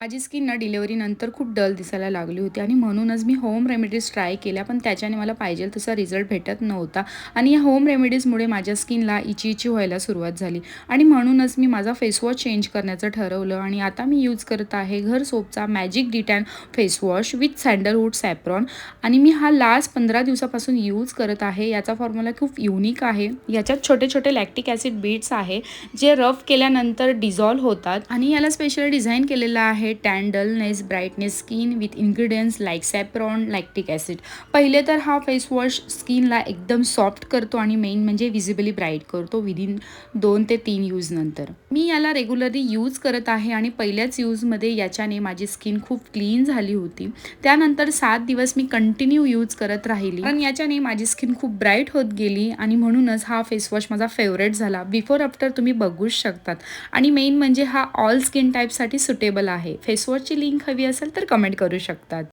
माझी स्किन ना डिलिव्हरीनंतर खूप डल दिसायला लागली होती आणि म्हणूनच मी होम रेमेडीज ट्राय केल्या, पण त्याच्याने मला पाहिजे तसा रिझल्ट भेटत नव्हता आणि या होम रेमेडीजमुळे माझ्या स्किनला इची व्हायला सुरुवात झाली आणि म्हणूनच मी माझा फेसवॉश चेंज करण्याचं ठरवलं आणि आता मी यूज करत आहे घर सोपचा magic detan face wash with sandalwood saffron आणि मी हा लास्ट 15 दिवसापासून यूज करत आहे। याचा फॉर्म्युला खूप युनिक आहे। याच्यात छोटे छोटे लॅक्टिक ॲसिड बीट्स आहे जे रफ केल्यानंतर डिझॉल्व होतात आणि याला स्पेशल डिझाईन केलेलं आहे tan dullness brightness skin with ingredients like saffron lactic acid. पहिले तर हा फेस वॉश स्किनला एकदम सॉफ्ट करतो आणि मेन म्हणजे विजिबली ब्राईट करतो विदिन 2 ते 3 यूज नंतर। मी याला रेग्युलरली यूज करत आहे आणि पहिल्याच यूजमध्ये याच्याने माझी स्किन खूप क्लीन झाली होती। त्यानंतर 7 दिवस मी कंटिन्यू यूज करत राहिली कारण याच्याने माझी स्किन खूप ब्राईट होत गेली आणि म्हणूनच हा फेस वॉश माझा फेवरेट झाला। बिफोर आफ्टर तुम्ही बघूच शकतात आणि मेन म्हणजे हा ऑल स्किन टाईपसाठी सुटेबल आहे। फेसवॉशची लिंक हवी असेल तर कमेंट करू शकतात।